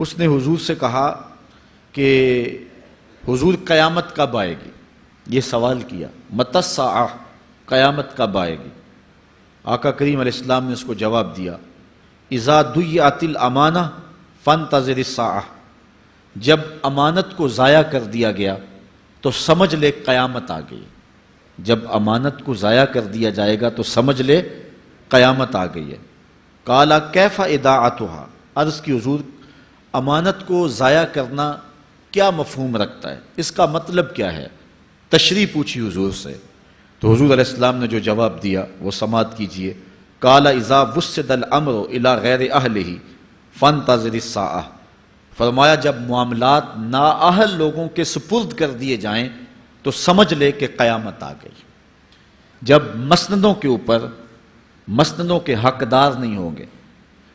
اس نے حضور سے کہا کہ حضور قیامت کب آئے گی؟ یہ سوال کیا، متی الساعہ، قیامت کب آئے گی؟ آقا کریم علیہ السلام نے اس کو جواب دیا، اذا ضیعت الامانہ فانتظر الساعہ، جب امانت کو ضائع کر دیا گیا تو سمجھ لے قیامت آ گئی۔ جب امانت کو ضائع کر دیا جائے گا تو سمجھ لے قیامت آ گئی ہے۔ قال کیف اضاعتها، عرض کی حضور امانت کو ضائع کرنا کیا مفہوم رکھتا ہے، اس کا مطلب کیا ہے؟ تشریح پوچھی حضور سے، تو حضور علیہ السلام نے جو جواب دیا وہ سماعت کیجئے۔ قال اذا وسد الامر الى غیر اہلہ فانتظر الساعہ، فرمایا جب معاملات نااہل لوگوں کے سپرد کر دیے جائیں تو سمجھ لے کہ قیامت آ گئی۔ جب مسندوں کے اوپر مسندوں کے حقدار نہیں ہوں گے،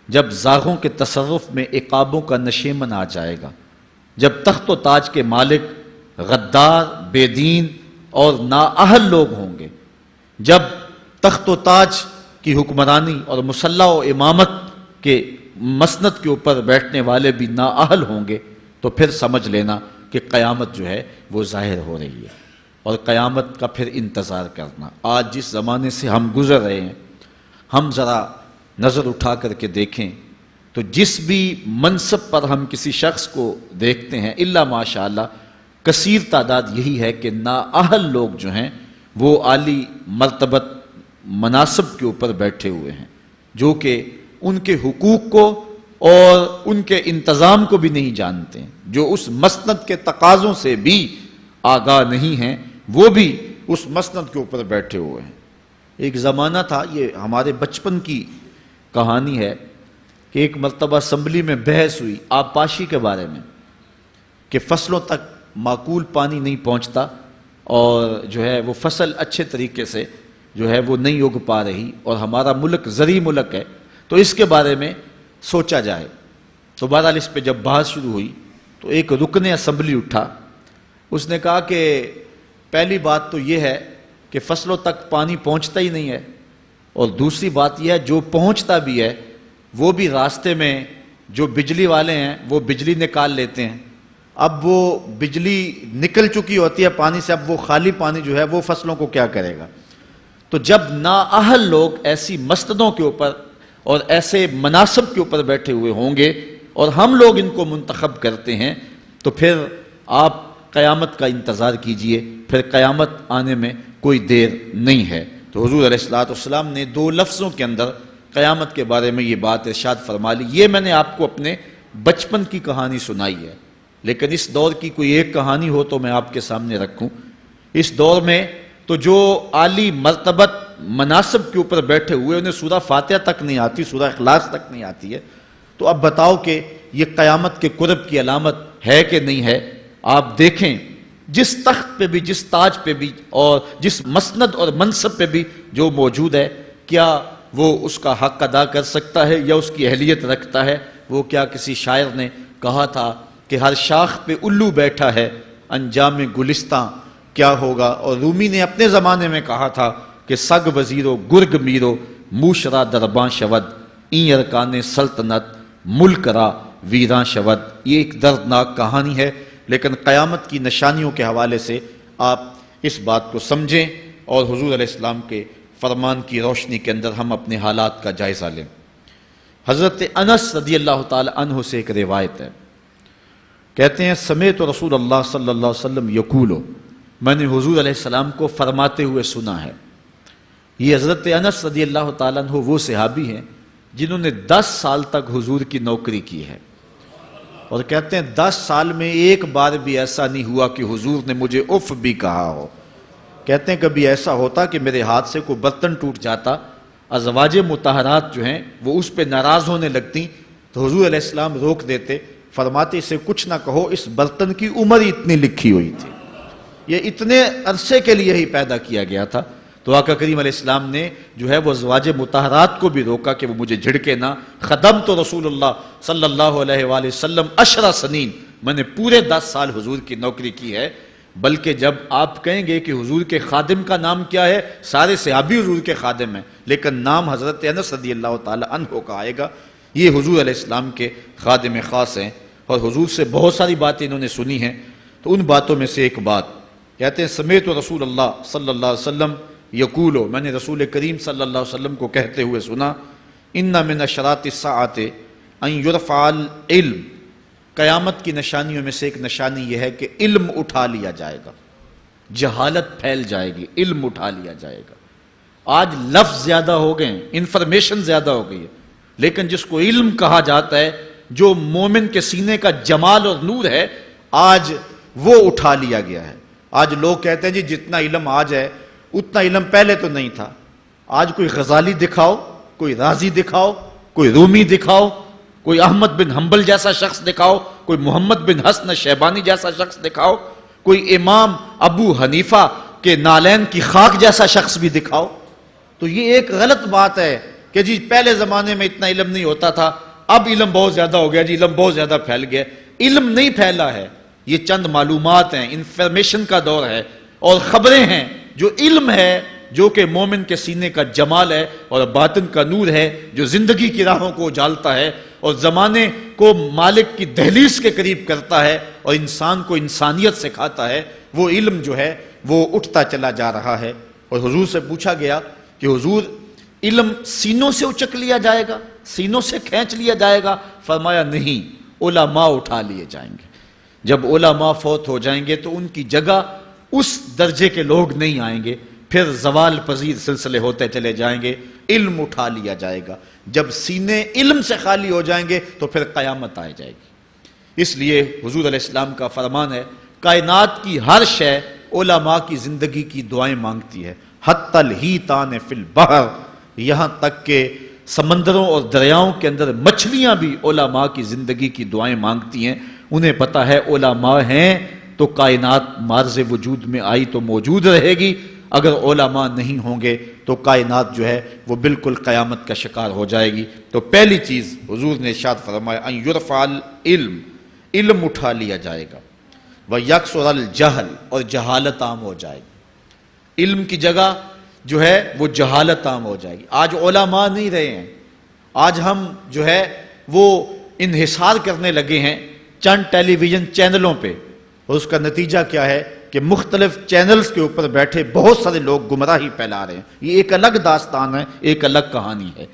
جب زاغوں کے تصرف میں عقابوں کا نشیمن آ جائے گا، جب تخت و تاج کے مالک غدار، بے دین اور نااہل لوگ ہوں گے، جب تخت و تاج کی حکمرانی اور مسلح و امامت کے مسند کے اوپر بیٹھنے والے بھی نااہل ہوں گے، تو پھر سمجھ لینا کہ قیامت جو ہے وہ ظاہر ہو رہی ہے، اور قیامت کا پھر انتظار کرنا۔ آج جس زمانے سے ہم گزر رہے ہیں، ہم ذرا نظر اٹھا کر کے دیکھیں تو جس بھی منصب پر ہم کسی شخص کو دیکھتے ہیں، الا ماشاءاللہ کثیر تعداد یہی ہے کہ نااہل لوگ جو ہیں وہ عالی مرتبت مناصب کے اوپر بیٹھے ہوئے ہیں، جو کہ ان کے حقوق کو اور ان کے انتظام کو بھی نہیں جانتے ہیں، جو اس مسند کے تقاضوں سے بھی آگاہ نہیں ہیں، وہ بھی اس مسند کے اوپر بیٹھے ہوئے ہیں۔ ایک زمانہ تھا، یہ ہمارے بچپن کی کہانی ہے، کہ ایک مرتبہ اسمبلی میں بحث ہوئی آبپاشی کے بارے میں، کہ فصلوں تک معقول پانی نہیں پہنچتا اور جو ہے وہ فصل اچھے طریقے سے جو ہے وہ نہیں اگ پا رہی، اور ہمارا ملک زرعی ملک ہے، تو اس کے بارے میں سوچا جائے۔ تو بہرحال اس پہ جب بحث شروع ہوئی تو ایک رکن اسمبلی اٹھا، اس نے کہا کہ پہلی بات تو یہ ہے کہ فصلوں تک پانی پہنچتا ہی نہیں ہے، اور دوسری بات یہ ہے جو پہنچتا بھی ہے وہ بھی راستے میں جو بجلی والے ہیں وہ بجلی نکال لیتے ہیں، اب وہ بجلی نکل چکی ہوتی ہے پانی سے، اب وہ خالی پانی جو ہے وہ فصلوں کو کیا کرے گا؟ تو جب نااہل لوگ ایسی مسندوں کے اوپر اور ایسے مناصب کے اوپر بیٹھے ہوئے ہوں گے اور ہم لوگ ان کو منتخب کرتے ہیں، تو پھر آپ قیامت کا انتظار کیجئے، پھر قیامت آنے میں کوئی دیر نہیں ہے۔ تو حضور علیہ السلام نے دو لفظوں کے اندر قیامت کے بارے میں یہ بات ارشاد فرما لی۔ یہ میں نے آپ کو اپنے بچپن کی کہانی سنائی ہے، لیکن اس دور کی کوئی ایک کہانی ہو تو میں آپ کے سامنے رکھوں۔ اس دور میں تو جو عالی مرتبت مناصب کے اوپر بیٹھے ہوئے انہیں سورہ فاتحہ تک نہیں آتی، سورہ اخلاص تک نہیں آتی ہے، تو اب بتاؤ کہ یہ قیامت کے قرب کی علامت ہے کہ نہیں ہے؟ آپ دیکھیں جس تخت پہ بھی، جس تاج پہ بھی اور جس مسند اور منصب پہ بھی جو موجود ہے، کیا وہ اس کا حق ادا کر سکتا ہے یا اس کی اہلیت رکھتا ہے؟ وہ کیا کسی شاعر نے کہا تھا کہ ہر شاخ پہ الو بیٹھا ہے، انجام گلستاں کیا ہوگا؟ اور رومی نے اپنے زمانے میں کہا تھا کہ سگ وزیرو گرگ میرو موشرا درباں شود، این ارکان سلطنت ملک را ویراں شود۔ یہ ایک دردناک کہانی ہے، لیکن قیامت کی نشانیوں کے حوالے سے آپ اس بات کو سمجھیں اور حضور علیہ السلام کے فرمان کی روشنی کے اندر ہم اپنے حالات کا جائزہ لیں۔ حضرت انس رضی اللہ تعالی عنہ سے ایک روایت ہے، کہتے ہیں سمعت رسول اللہ صلی اللہ علیہ وسلم یقولو، میں نے حضور علیہ السلام کو فرماتے ہوئے سنا ہے۔ یہ حضرت انس رضی اللہ تعالیٰ عنہ وہ صحابی ہیں جنہوں نے 10 سال تک حضور کی نوکری کی ہے، اور کہتے ہیں 10 سال میں ایک بار بھی ایسا نہیں ہوا کہ حضور نے مجھے اف بھی کہا ہو۔ کہتے ہیں کبھی ایسا ہوتا کہ میرے ہاتھ سے کوئی برتن ٹوٹ جاتا، ازواج مطہرات جو ہیں وہ اس پہ ناراض ہونے لگتی، تو حضور علیہ السلام روک دیتے، فرماتے اسے کچھ نہ کہو، اس برتن کی عمر ہی اتنی لکھی ہوئی تھی، یہ اتنے عرصے کے لیے ہی پیدا کیا گیا تھا۔ تو آقا کریم علیہ السلام نے جو ہے وہ ازواج مطہرات کو بھی روکا کہ وہ مجھے جھڑکے نہ۔ خدمت رسول اللہ صلی اللہ علیہ وآلہ وسلم 10 سنین، میں نے پورے 10 سال حضور کی نوکری کی ہے۔ بلکہ جب آپ کہیں گے کہ حضور کے خادم کا نام کیا ہے، سارے صحابی حضور کے خادم ہیں، لیکن نام حضرت انس رضی اللہ تعالی عنہ کا آئے گا، یہ حضور علیہ السلام کے خادم خاص ہیں۔ اور حضور سے بہت ساری باتیں انہوں نے سنی ہیں، تو ان باتوں میں سے ایک بات کہتے ہیں سمیت رسول اللہ صلی اللہ علیہ وسلم یقولو، میں نے رسول کریم صلی اللہ علیہ وسلم کو کہتے ہوئے سنا، ان من اشراط الساعۃ ان یرفع العلم، قیامت کی نشانیوں میں سے ایک نشانی یہ ہے کہ علم اٹھا لیا جائے گا، جہالت پھیل جائے گی، علم اٹھا لیا جائے گا۔ آج لفظ زیادہ ہو گئے ہیں، انفارمیشن زیادہ ہو گئی ہے، لیکن جس کو علم کہا جاتا ہے، جو مومن کے سینے کا جمال اور نور ہے، آج وہ اٹھا لیا گیا ہے۔ آج لوگ کہتے ہیں جی جتنا علم آج ہے اتنا علم پہلے تو نہیں تھا۔ آج کوئی غزالی دکھاؤ، کوئی رازی دکھاؤ، کوئی رومی دکھاؤ، کوئی احمد بن حنبل جیسا شخص دکھاؤ، کوئی محمد بن حسن شیبانی جیسا شخص دکھاؤ، کوئی امام ابو حنیفہ کے نالین کی خاک جیسا شخص بھی دکھاؤ، تو یہ ایک غلط بات ہے کہ جی پہلے زمانے میں اتنا علم نہیں ہوتا تھا، اب علم بہت زیادہ ہو گیا، جی علم بہت زیادہ پھیل گیا۔ علم نہیں پھیلا ہے، یہ چند معلومات ہیں، انفارمیشن کا دور ہے، اور خبریں ہیں۔ جو علم ہے، جو کہ مومن کے سینے کا جمال ہے اور باطن کا نور ہے، جو زندگی کی راہوں کو اجالتا ہے اور زمانے کو مالک کی دہلیز کے قریب کرتا ہے اور انسان کو انسانیت سکھاتا ہے، وہ علم جو ہے وہ اٹھتا چلا جا رہا ہے۔ اور حضور سے پوچھا گیا کہ حضور علم سینوں سے اچک لیا جائے گا، سینوں سے کھینچ لیا جائے گا؟ فرمایا نہیں، علماء اٹھا لیے جائیں گے۔ جب علماء فوت ہو جائیں گے تو ان کی جگہ اس درجے کے لوگ نہیں آئیں گے، پھر زوال پذیر سلسلے ہوتے چلے جائیں گے، علم اٹھا لیا جائے گا۔ جب سینے علم سے خالی ہو جائیں گے تو پھر قیامت آ جائے گی۔ اس لیے حضور علیہ السلام کا فرمان ہے، کائنات کی ہر شے علماء کی زندگی کی دعائیں مانگتی ہے، حتی الحیتان فی البحر، یہاں تک کہ سمندروں اور دریاؤں کے اندر مچھلیاں بھی علماء کی زندگی کی دعائیں مانگتی ہیں۔ انہیں پتا ہے علماء ہیں تو کائنات معرض وجود میں آئی تو موجود رہے گی، اگر علماء نہیں ہوں گے تو کائنات جو ہے وہ بالکل قیامت کا شکار ہو جائے گی۔ تو پہلی چیز حضور نے ارشاد فرمایا ان یرفع العلم، علم اٹھا لیا جائے گا، ویکثر الجہل، اور جہالت عام ہو جائے گی۔ علم کی جگہ جو ہے وہ جہالت عام ہو جائے گی۔ آج علماء نہیں رہے ہیں، آج ہم جو ہے وہ انحصار کرنے لگے ہیں چند ٹیلی ویژن چینلوں پہ، اور اس کا نتیجہ کیا ہے کہ مختلف چینلز کے اوپر بیٹھے بہت سارے لوگ گمراہی پھیلا رہے ہیں۔ یہ ایک الگ داستان ہے، ایک الگ کہانی ہے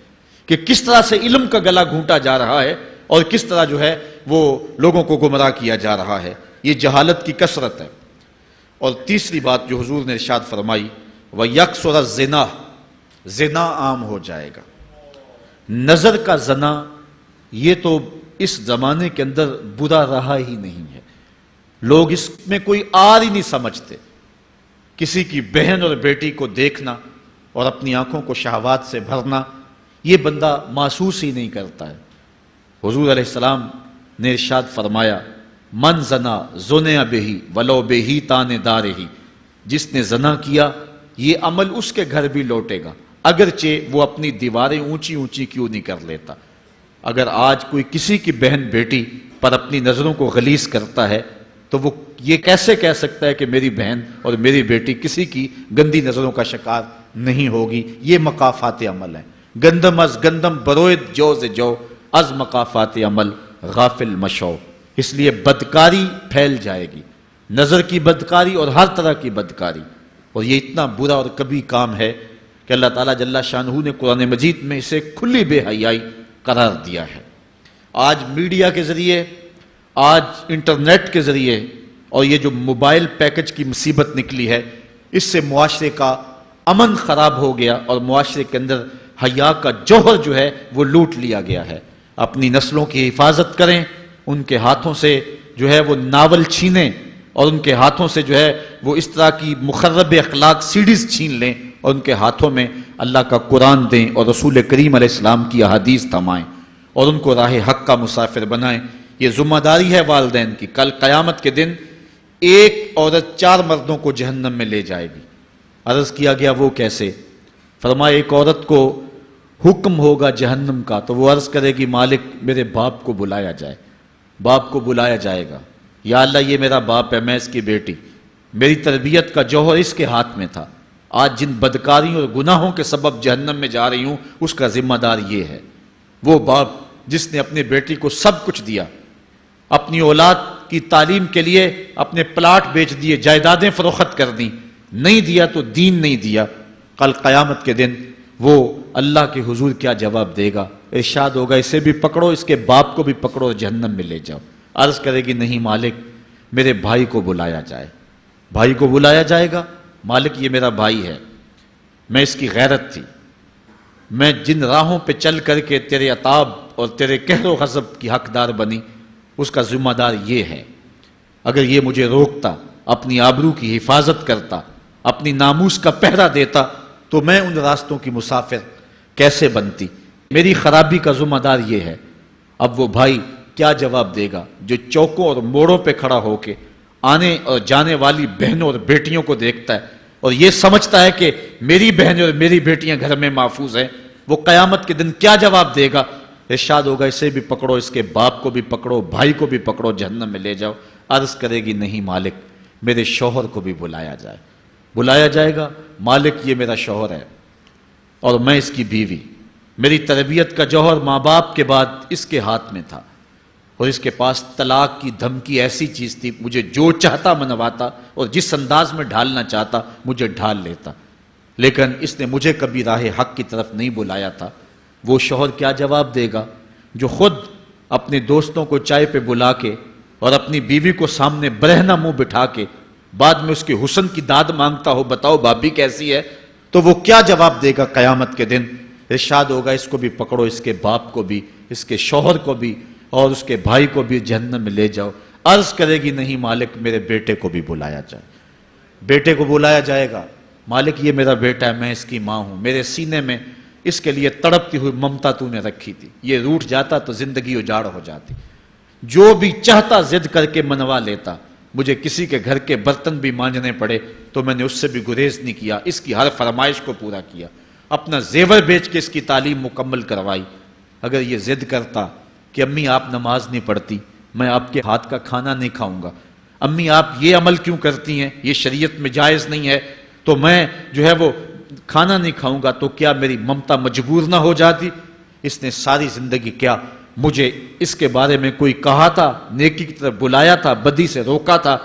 کہ کس طرح سے علم کا گلا گھونٹا جا رہا ہے اور کس طرح جو ہے وہ لوگوں کو گمراہ کیا جا رہا ہے۔ یہ جہالت کی کثرت ہے۔ اور تیسری بات جو حضور نے ارشاد فرمائی، وَيَكْثُرَ الزِّنَا، زنا عام ہو جائے گا۔ نظر کا زنا یہ تو اس زمانے کے اندر برا رہا ہی نہیں ہے، لوگ اس میں کوئی آر ہی نہیں سمجھتے۔ کسی کی بہن اور بیٹی کو دیکھنا اور اپنی آنکھوں کو شہوات سے بھرنا، یہ بندہ محسوس ہی نہیں کرتا ہے۔ حضور علیہ السلام نے ارشاد فرمایا، من زنا زنیا بہی ولو بہی تان دارہی، جس نے زنا کیا یہ عمل اس کے گھر بھی لوٹے گا، اگرچہ وہ اپنی دیواریں اونچی اونچی کیوں نہیں کر لیتا۔ اگر آج کوئی کسی کی بہن بیٹی پر اپنی نظروں کو غلیظ کرتا ہے تو وہ یہ کیسے کہہ سکتا ہے کہ میری بہن اور میری بیٹی کسی کی گندی نظروں کا شکار نہیں ہوگی؟ یہ مقافات عمل ہیں۔ گندم از گندم بروید جو سے جو، از مقافات عمل غافل مشو۔ اس لیے بدکاری پھیل جائے گی، نظر کی بدکاری اور ہر طرح کی بدکاری، اور یہ اتنا برا اور کبھی کام ہے کہ اللہ تعالیٰ جل شانہ نے قرآن مجید میں اسے کھلی بے حیائی قرار دیا ہے۔ آج میڈیا کے ذریعے، آج انٹرنیٹ کے ذریعے، اور یہ جو موبائل پیکج کی مصیبت نکلی ہے، اس سے معاشرے کا امن خراب ہو گیا اور معاشرے کے اندر حیا کا جوہر جو ہے وہ لوٹ لیا گیا ہے۔ اپنی نسلوں کی حفاظت کریں، ان کے ہاتھوں سے جو ہے وہ ناول چھینیں، اور ان کے ہاتھوں سے جو ہے وہ اس طرح کی مخرب اخلاق سیڈیز چھین لیں، اور ان کے ہاتھوں میں اللہ کا قرآن دیں اور رسول کریم علیہ السلام کی احادیث تھمائیں اور ان کو راہ حق کا مسافر بنائیں۔ یہ ذمہ داری ہے والدین کی۔ کل قیامت کے دن ایک عورت 4 مردوں کو جہنم میں لے جائے گی۔ عرض کیا گیا وہ کیسے؟ فرمایا ایک عورت کو حکم ہوگا جہنم کا تو وہ عرض کرے گی مالک میرے باپ کو بلایا جائے۔ باپ کو بلایا جائے گا، یا اللہ یہ میرا باپ ہے، میں اس کی بیٹی، میری تربیت کا جوہر اس کے ہاتھ میں تھا، آج جن بدکاریوں اور گناہوں کے سبب جہنم میں جا رہی ہوں اس کا ذمہ دار یہ ہے۔ وہ باپ جس نے اپنے بیٹی کو سب کچھ دیا، اپنی اولاد کی تعلیم کے لیے اپنے پلاٹ بیچ دیے، جائیدادیں فروخت کر دیں، نہیں دیا تو دین نہیں دیا، کل قیامت کے دن وہ اللہ کے حضور کیا جواب دے گا؟ ارشاد ہوگا اسے بھی پکڑو، اس کے باپ کو بھی پکڑو اور جہنم میں لے جاؤ۔ عرض کرے گی نہیں مالک، میرے بھائی کو بلایا جائے۔ بھائی کو بلایا جائے گا، مالک یہ میرا بھائی ہے، میں اس کی غیرت تھی، میں جن راہوں پہ چل کر کے تیرے عتاب اور تیرے قہر و غضب کی حقدار بنی، اس کا ذمہ دار یہ ہے۔ اگر یہ مجھے روکتا، اپنی آبرو کی حفاظت کرتا، اپنی ناموس کا پہرا دیتا، تو میں ان راستوں کی مسافر کیسے بنتی؟ میری خرابی کا ذمہ دار یہ ہے۔ اب وہ بھائی کیا جواب دے گا جو چوکوں اور موڑوں پہ کھڑا ہو کے آنے اور جانے والی بہنوں اور بیٹیوں کو دیکھتا ہے اور یہ سمجھتا ہے کہ میری بہنیں اور میری بیٹیاں گھر میں محفوظ ہیں؟ وہ قیامت کے دن کیا جواب دے گا؟ ارشاد ہوگا اسے بھی پکڑو، اس کے باپ کو بھی پکڑو، بھائی کو بھی پکڑو، جہنم میں لے جاؤ۔ عرض کرے گی نہیں مالک، میرے شوہر کو بھی بلایا جائے۔ بلایا جائے گا، مالک یہ میرا شوہر ہے اور میں اس کی بیوی، میری تربیت کا جوہر ماں باپ کے بعد اس کے ہاتھ میں تھا، اور اس کے پاس طلاق کی دھمکی ایسی چیز تھی، مجھے جو چاہتا منواتا اور جس انداز میں ڈھالنا چاہتا مجھے ڈھال لیتا، لیکن اس نے مجھے کبھی راہ حق کی طرف نہیں بلایا تھا۔ وہ شوہر کیا جواب دے گا جو خود اپنے دوستوں کو چائے پہ بلا کے اور اپنی بیوی کو سامنے برہنہ منہ بٹھا کے بعد میں اس کے حسن کی داد مانگتا ہو، بتاؤ بھابھی کیسی ہے؟ تو وہ کیا جواب دے گا قیامت کے دن؟ ارشاد ہوگا اس کو بھی پکڑو، اس کے باپ کو بھی، اس کے شوہر کو بھی اور اس کے بھائی کو بھی جہنم میں لے جاؤ۔ عرض کرے گی نہیں مالک، میرے بیٹے کو بھی بلایا جائے۔ بیٹے کو بلایا جائے گا، مالک یہ میرا بیٹا ہے، میں اس کی ماں ہوں، میرے سینے میں اس کے لیے تڑپتی ہوئی ممتا تو نے رکھی تھی، یہ روٹھ جاتا تو زندگی اجاڑ ہو جاتی، جو بھی چاہتا ضد کر کے منوا لیتا، مجھے کسی کے گھر کے برتن بھی مانجنے پڑے تو میں نے اس سے بھی گریز نہیں کیا، اس کی ہر فرمائش کو پورا کیا، اپنا زیور بیچ کے اس کی تعلیم مکمل کروائی۔ اگر یہ ضد کرتا کہ امی آپ نماز نہیں پڑھتی، میں آپ کے ہاتھ کا کھانا نہیں کھاؤں گا، امی آپ یہ عمل کیوں کرتی ہیں، یہ شریعت میں جائز نہیں ہے، تو میں جو ہے وہ کھانا نہیں کھاؤں گا، تو کیا میری ممتا مجبور نہ ہو جاتی؟ اس نے ساری زندگی کیا مجھے اس کے بارے میں کوئی کہا تھا، نیکی کی طرف بلایا تھا، بدی سے روکا تھا؟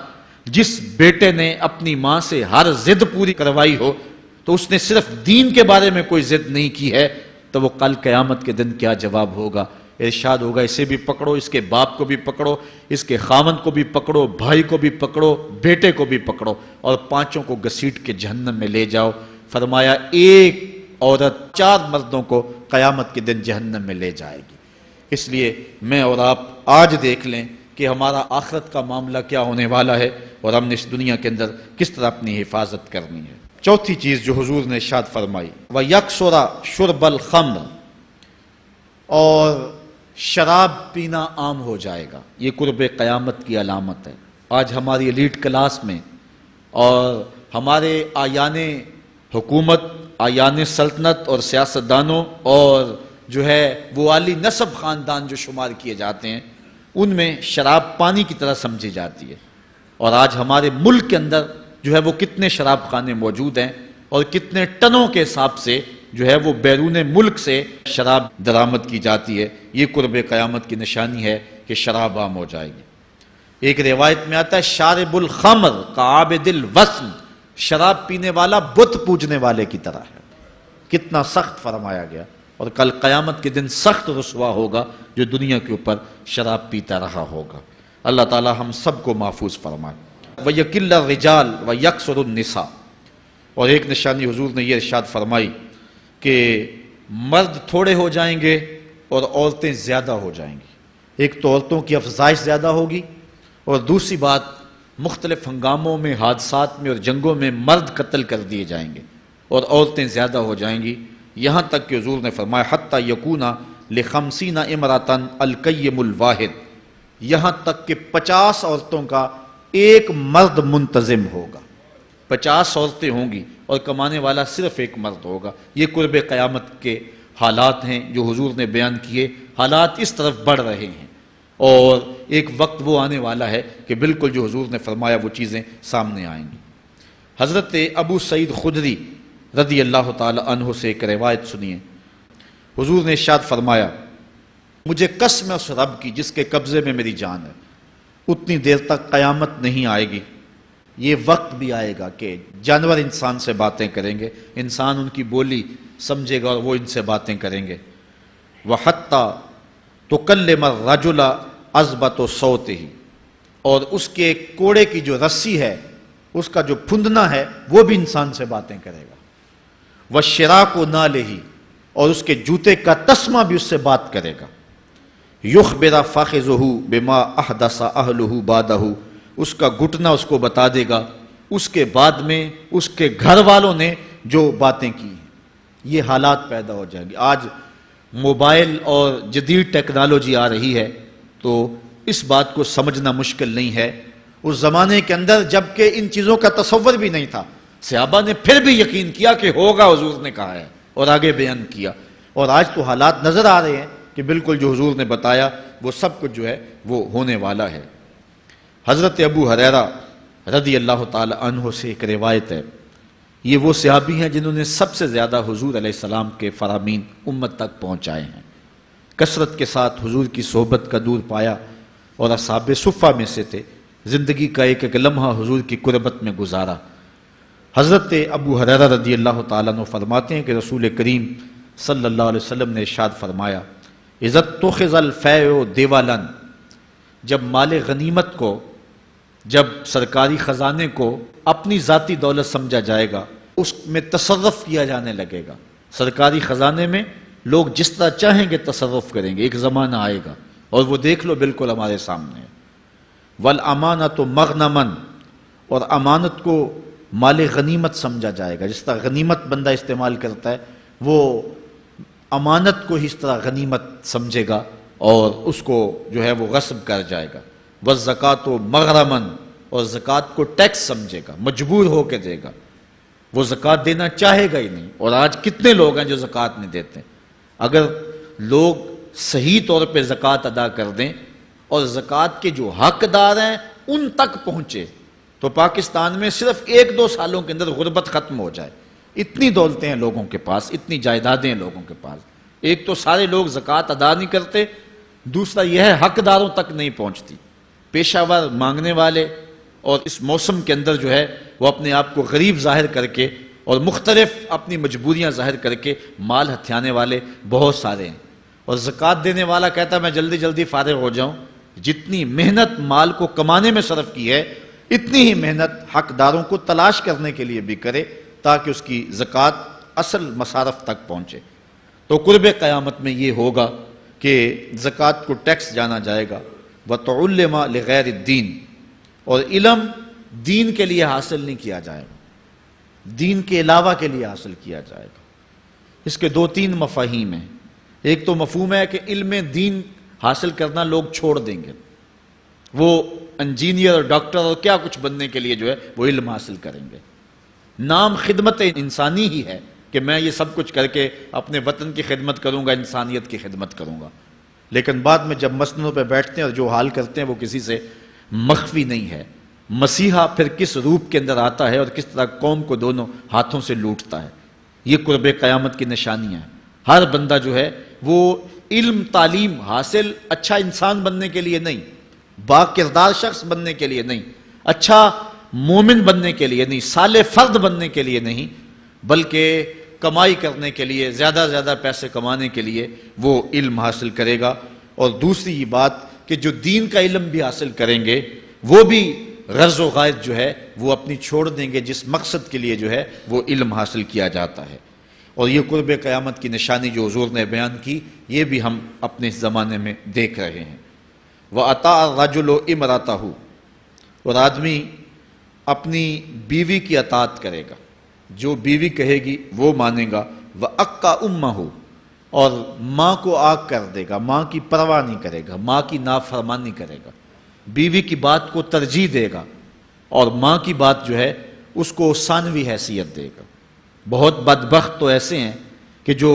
جس بیٹے نے اپنی ماں سے ہر ضد پوری کروائی ہو تو اس نے صرف دین کے بارے میں کوئی ضد نہیں کی ہے، تو وہ کل قیامت کے دن کیا جواب ہوگا؟ ارشاد ہوگا اسے بھی پکڑو، اس کے باپ کو بھی پکڑو، اس کے خاوند کو بھی پکڑو، بھائی کو بھی پکڑو، بیٹے کو بھی پکڑو، اور پانچوں کو گھسیٹ کے جہنم میں لے جاؤ۔ فرمایا ایک عورت 4 مردوں کو قیامت کے دن جہنم میں لے جائے گی۔ اس لیے میں اور آپ آج دیکھ لیں کہ ہمارا آخرت کا معاملہ کیا ہونے والا ہے اور ہم نے اس دنیا کے اندر کس طرح اپنی حفاظت کرنی ہے۔ چوتھی چیز جو حضور نے ارشاد فرمائی، وَيَكْسُرَ شُرْبَ الْخَمْرِ، اور شراب پینا عام ہو جائے گا۔ یہ قرب قیامت کی علامت ہے۔ آج ہماری ایلیٹ کلاس میں اور ہمارے آیان حکومت، آیان سلطنت اور سیاستدانوں اور جو ہے وہ عالی نسب خاندان جو شمار کیے جاتے ہیں، ان میں شراب پانی کی طرح سمجھی جاتی ہے، اور آج ہمارے ملک کے اندر جو ہے وہ کتنے شراب خانے موجود ہیں اور کتنے ٹنوں کے حساب سے جو ہے وہ بیرون ملک سے شراب درآمد کی جاتی ہے۔ یہ قرب قیامت کی نشانی ہے کہ شراب عام ہو جائے گی۔ ایک روایت میں آتا ہے شارب الخمر کعابد الوثن، شراب پینے والا بت پوجنے والے کی طرح ہے۔ کتنا سخت فرمایا گیا، اور کل قیامت کے دن سخت رسوا ہوگا جو دنیا کے اوپر شراب پیتا رہا ہوگا۔ اللہ تعالی ہم سب کو محفوظ فرمائے۔ وَيَكِلَّ الرِّجَالِ وَيَكْسُرُ النِّسَاءَ، اور ایک نشانی حضور نے یہ ارشاد فرمائی کہ مرد تھوڑے ہو جائیں گے اور عورتیں زیادہ ہو جائیں گی۔ ایک تو عورتوں کی افزائش زیادہ ہوگی، اور دوسری بات مختلف ہنگاموں میں، حادثات میں اور جنگوں میں مرد قتل کر دیے جائیں گے اور عورتیں زیادہ ہو جائیں گی، یہاں تک کہ حضور نے فرمایا حتی یکون ل50 امرأۃ القیم الواحد، یہاں تک کہ 50 عورتوں کا ایک مرد منتظم ہوگا۔ 50 عورتیں ہوں گی اور کمانے والا صرف ایک مرد ہوگا۔ یہ قرب قیامت کے حالات ہیں جو حضور نے بیان کیے۔ حالات اس طرف بڑھ رہے ہیں اور ایک وقت وہ آنے والا ہے کہ بالکل جو حضور نے فرمایا وہ چیزیں سامنے آئیں گی۔ حضرت ابو سعید خدری رضی اللہ تعالی عنہ سے ایک روایت سنیے۔ حضور نے ارشاد فرمایا، مجھے قسم ہے اس رب کی جس کے قبضے میں میری جان ہے، اتنی دیر تک قیامت نہیں آئے گی۔ یہ وقت بھی آئے گا کہ جانور انسان سے باتیں کریں گے، انسان ان کی بولی سمجھے گا اور وہ ان سے باتیں کریں گے۔ وَحَتَّى تُكَلِّمَ الرَّجُلَ عَذْبَةُ صَوْتِهِ، اور اس کے کوڑے کی جو رسی ہے، اس کا جو پھندنا ہے، وہ بھی انسان سے باتیں کرے گا۔ وَالشِّرَاكُ نَالِهِ، اور اس کے جوتے کا تسمہ بھی اس سے بات کرے گا۔ يُخْبِرَ فَخِذُهُ بِمَا أَحْدَثَ أَهْلُهُ بَعْدَهُ، اس کا گھٹنا اس کو بتا دے گا اس کے بعد میں اس کے گھر والوں نے جو باتیں کی ہیں۔ یہ حالات پیدا ہو جائیں گے۔ آج موبائل اور جدید ٹیکنالوجی آ رہی ہے تو اس بات کو سمجھنا مشکل نہیں ہے۔ اس زمانے کے اندر جب کہ ان چیزوں کا تصور بھی نہیں تھا، صحابہ نے پھر بھی یقین کیا کہ ہوگا، حضور نے کہا ہے، اور آگے بیان کیا۔ اور آج تو حالات نظر آ رہے ہیں کہ بالکل جو حضور نے بتایا وہ سب کچھ جو ہے وہ ہونے والا ہے۔ حضرت ابو ہریرہ رضی اللہ تعالی عنہ سے ایک روایت ہے، یہ وہ صحابی ہیں جنہوں نے سب سے زیادہ حضور علیہ السلام کے فرامین امت تک پہنچائے ہیں، کثرت کے ساتھ حضور کی صحبت کا دور پایا اور اصحاب صفہ میں سے تھے، زندگی کا ایک ایک لمحہ حضور کی قربت میں گزارا۔ حضرت ابو ہریرہ رضی اللہ تعالیٰ عنہ فرماتے ہیں کہ رسول کریم صلی اللہ علیہ وسلم نے ارشاد فرمایا، اذا اتخذ الفیء دیوالا، جب مال غنیمت کو، جب سرکاری خزانے کو اپنی ذاتی دولت سمجھا جائے گا، اس میں تصرف کیا جانے لگے گا۔ سرکاری خزانے میں لوگ جس طرح چاہیں گے تصرف کریں گے، ایک زمانہ آئے گا اور وہ دیکھ لو بالکل ہمارے سامنے ہے۔ والامانۃ مغنما، اور امانت کو مال غنیمت سمجھا جائے گا، جس طرح غنیمت بندہ استعمال کرتا ہے وہ امانت کو اس طرح غنیمت سمجھے گا اور اس کو جو ہے وہ غصب کر جائے گا۔ والزکوٰۃ مغرما، اور زکوٰۃ کو ٹیکس سمجھے گا، مجبور ہو کے دے گا، وہ زکوٰۃ دینا چاہے گا ہی نہیں۔ اور آج کتنے لوگ ہیں جو زکوٰۃ نہیں دیتے؟ اگر لوگ صحیح طور پہ زکوٰۃ ادا کر دیں اور زکوٰۃ کے جو حقدار ہیں ان تک پہنچے تو پاکستان میں صرف 1-2 سالوں کے اندر غربت ختم ہو جائے۔ اتنی دولتیں ہیں لوگوں کے پاس، اتنی جائیدادیں ہیں لوگوں کے پاس۔ ایک تو سارے لوگ زکوٰۃ ادا نہیں کرتے، دوسرا یہ ہے حقداروں تک نہیں پہنچتی۔ پیشہ ور مانگنے والے اور اس موسم کے اندر جو ہے وہ اپنے آپ کو غریب ظاہر کر کے اور مختلف اپنی مجبوریاں ظاہر کر کے مال ہتھیانے والے بہت سارے ہیں، اور زکوٰۃ دینے والا کہتا ہے میں جلدی جلدی فارغ ہو جاؤں۔ جتنی محنت مال کو کمانے میں صرف کی ہے، اتنی ہی محنت حقداروں کو تلاش کرنے کے لیے بھی کرے تاکہ اس کی زکوٰۃ اصل مصارف تک پہنچے۔ تو قرب قیامت میں یہ ہوگا کہ زکوٰۃ کو ٹیکس جانا جائے گا۔ وَتُعُلِّمَ لِغَيْرِ الدِّينِ، اور علم دین کے لیے حاصل نہیں کیا جائے گا، دین کے علاوہ کے لیے حاصل کیا جائے گا۔ اس کے 2-3 مفاہیم ہیں۔ ایک تو مفہوم ہے کہ علم دین حاصل کرنا لوگ چھوڑ دیں گے، وہ انجینئر اور ڈاکٹر اور کیا کچھ بننے کے لیے جو ہے وہ علم حاصل کریں گے۔ نام خدمت انسانی ہی ہے کہ میں یہ سب کچھ کر کے اپنے وطن کی خدمت کروں گا، انسانیت کی خدمت کروں گا، لیکن بعد میں جب مسندوں پہ بیٹھتے ہیں اور جو حال کرتے ہیں وہ کسی سے مخفی نہیں ہے۔ مسیحا پھر کس روپ کے اندر آتا ہے اور کس طرح قوم کو دونوں ہاتھوں سے لوٹتا ہے، یہ قرب قیامت کی نشانیاں ہیں۔ ہر بندہ جو ہے وہ علم تعلیم حاصل اچھا انسان بننے کے لیے نہیں، با کردار شخص بننے کے لیے نہیں، اچھا مومن بننے کے لیے نہیں، صالح فرد بننے کے لیے نہیں، بلکہ کمائی کرنے کے لیے، زیادہ سے زیادہ پیسے کمانے کے لیے وہ علم حاصل کرے گا۔ اور دوسری یہ بات کہ جو دین کا علم بھی حاصل کریں گے وہ بھی غرض و غائد جو ہے وہ اپنی چھوڑ دیں گے جس مقصد کے لیے جو ہے وہ علم حاصل کیا جاتا ہے۔ اور یہ قرب قیامت کی نشانی جو حضور نے بیان کی یہ بھی ہم اپنے زمانے میں دیکھ رہے ہیں۔ وَأَطَاعَ الرَّجُلُ امْرَأَتَهُ، اور آدمی اپنی بیوی کی اطاعت کرے گا، جو بیوی کہے گی وہ مانے گا۔ وَأَقَّى أُمَّهُ، اور ماں کو آگ کر دے گا، ماں کی پرواہ نہیں کرے گا، ماں کی نافرمانی کرے گا، بیوی کی بات کو ترجیح دے گا اور ماں کی بات جو ہے اس کو ثانوی حیثیت دے گا۔ بہت بدبخت تو ایسے ہیں کہ جو